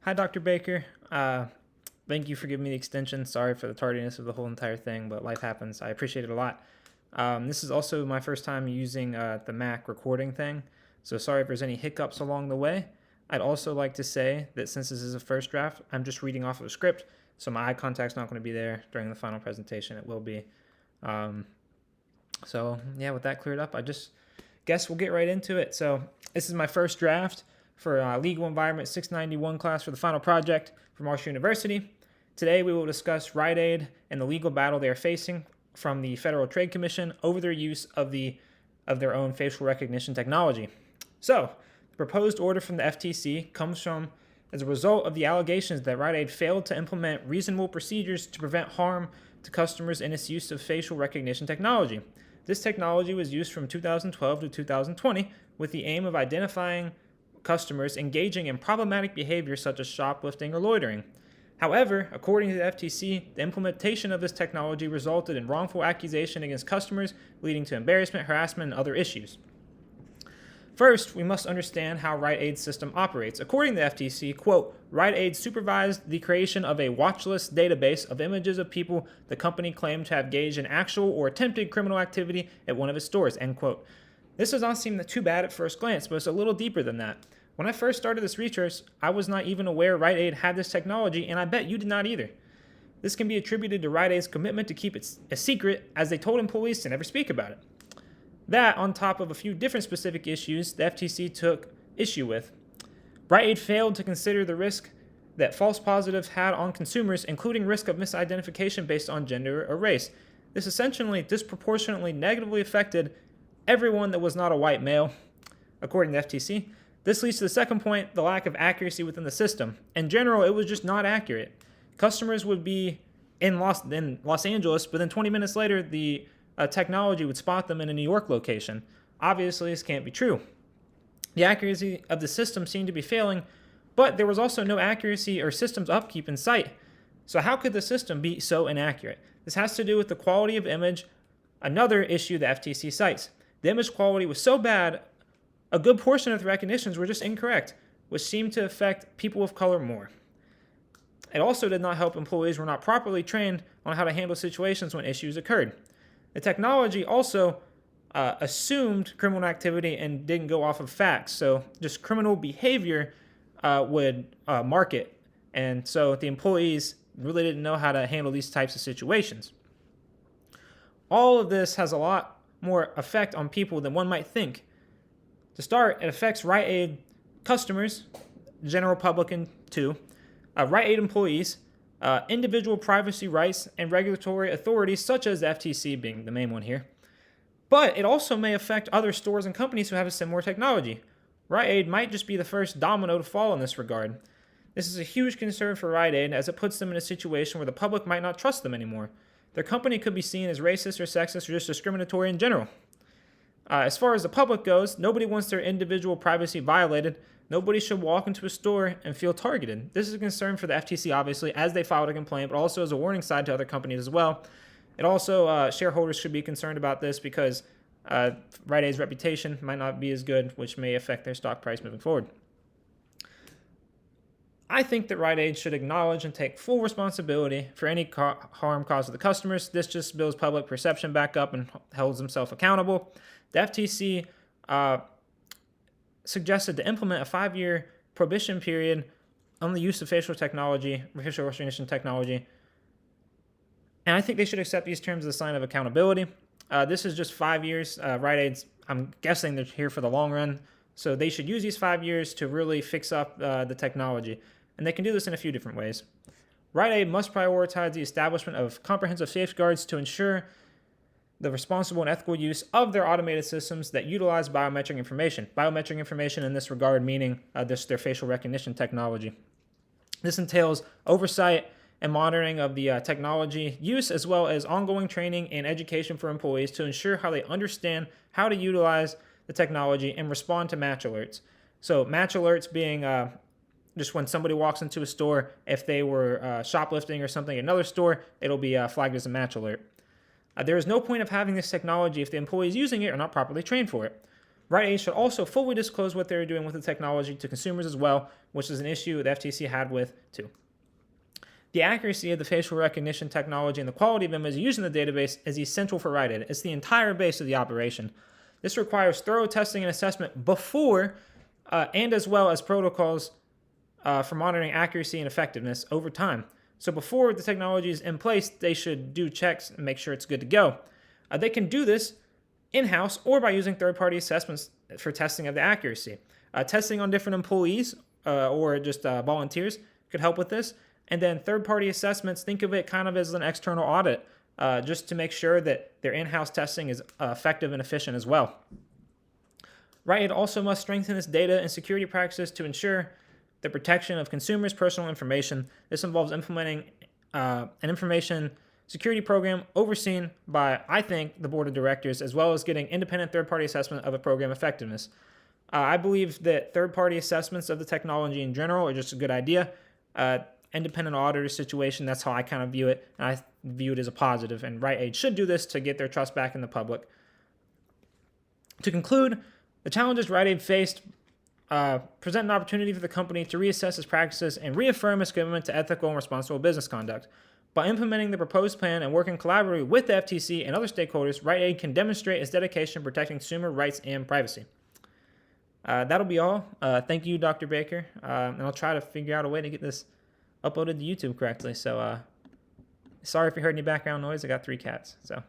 Hi, Dr. Baker. Thank you for giving me the extension. Sorry for the tardiness of the whole entire thing, but life happens. I appreciate it a lot. This is also my first time using the Mac recording thing, so sorry if there's any hiccups along the way. I'd also like to say that since this is a first draft, I'm just reading off of a script, so my eye contact's not going to be there during the final presentation. It will be. Um, yeah, with that cleared up, I just guess we'll get right into it. So this is my first draft for Legal Environment 691 class for the final project from Marshall University. Today we will discuss Rite Aid and the legal battle they are facing from the Federal Trade Commission over their use of their own facial recognition technology. So, the proposed order from the FTC comes from as a result of the allegations that Rite Aid failed to implement reasonable procedures to prevent harm to customers in its use of facial recognition technology. This technology was used from 2012 to 2020 with the aim of identifying customers engaging in problematic behavior such as shoplifting or loitering. However, according to the FTC, the implementation of this technology resulted in wrongful accusation against customers, leading to embarrassment, harassment, and other issues. First, we must understand how Rite Aid's system operates. According to the FTC, quote, Rite Aid supervised the creation of a watch list database of images of people the company claimed to have engaged in actual or attempted criminal activity at one of its stores, end quote. This does not seem too bad at first glance, but it's a little deeper than that. When I first started this research, I was not even aware Rite Aid had this technology, and I bet you did not either. This can be attributed to Rite Aid's commitment to keep it a secret, as they told employees to never speak about it. That, on top of a few different specific issues the FTC took issue with. Rite Aid failed to consider the risk that false positives had on consumers, including risk of misidentification based on gender or race. This essentially disproportionately negatively affected everyone that was not a white male, according to the FTC. This leads to the second point, the lack of accuracy within the system. In general, it was just not accurate. Customers would be in Los Angeles, but then 20 minutes later, the technology would spot them in a New York location. Obviously, this can't be true. The accuracy of the system seemed to be failing, but there was also no accuracy or systems upkeep in sight. So how could the system be so inaccurate? This has to do with the quality of image, another issue the FTC cites. The image quality was so bad, a good portion of the recognitions were just incorrect, which seemed to affect people of color more. It also did not help employees who were not properly trained on how to handle situations when issues occurred. The technology also assumed criminal activity and didn't go off of facts, so just criminal behavior would mark it. And so the employees really didn't know how to handle these types of situations. All of this has a lot more effect on people than one might think. To start, it affects Rite Aid customers, general public and too, Rite Aid employees, individual privacy rights, and regulatory authorities such as the FTC being the main one here. But it also may affect other stores and companies who have a similar technology. Rite Aid might just be the first domino to fall in this regard. This is a huge concern for Rite Aid as it puts them in a situation where the public might not trust them anymore. Their company could be seen as racist or sexist or just discriminatory in general. As far as the public goes, nobody wants their individual privacy violated. Nobody should walk into a store and feel targeted. This is a concern for the FTC, obviously, as they filed a complaint, but also as a warning sign to other companies as well. It also, shareholders should be concerned about this because Rite Aid's reputation might not be as good, which may affect their stock price moving forward. I think that Rite Aid should acknowledge and take full responsibility for any harm caused to the customers. This just builds public perception back up and holds themselves accountable. The FTC suggested to implement a 5-year prohibition period on the use of facial recognition technology. And I think they should accept these terms as a sign of accountability. This is just 5 years. Rite Aid's, I'm guessing they're here for the long run. So they should use these 5 years to really fix up the technology. And they can do this in a few different ways. Rite Aid must prioritize the establishment of comprehensive safeguards to ensure the responsible and ethical use of their automated systems that utilize biometric information. Biometric information in this regard meaning their facial recognition technology. This entails oversight and monitoring of the technology use, as well as ongoing training and education for employees to ensure how they understand how to utilize the technology and respond to match alerts. So match alerts being just when somebody walks into a store, if they were shoplifting or something in another store, it'll be flagged as a match alert. There is no point of having this technology if the employees using it are not properly trained for it. Rite Aid should also fully disclose what they're doing with the technology to consumers as well, which is an issue the FTC had with too. The accuracy of the facial recognition technology and the quality of images used in the database is essential for Rite Aid. It's the entire base of the operation. This requires thorough testing and assessment before and as well as protocols for monitoring accuracy and effectiveness over time. So before the technology is in place, they should do checks and make sure it's good to go. They can do this in-house or by using third-party assessments for testing of the accuracy. Testing on different employees or just volunteers could help with this. And then third-party assessments, think of it kind of as an external audit, just to make sure that their in-house testing is effective and efficient as well. Rite Aid also must strengthen its data and security practices to ensure the protection of consumers' personal information. This involves implementing an information security program overseen by, I think, the board of directors, as well as getting independent third-party assessment of the program effectiveness. I believe that third-party assessments of the technology in general are just a good idea. Independent auditor situation, that's how I kind of view it, and I view it as a positive, and Rite Aid should do this to get their trust back in the public. To conclude, the challenges Rite Aid faced present an opportunity for the company to reassess its practices and reaffirm its commitment to ethical and responsible business conduct. By implementing the proposed plan and working collaboratively with the FTC and other stakeholders, Rite Aid can demonstrate its dedication to protecting consumer rights and privacy. That'll be all. Thank you, Dr. Baker, and I'll try to figure out a way to get this uploaded to YouTube correctly. So sorry if you heard any background noise. I got 3 cats. So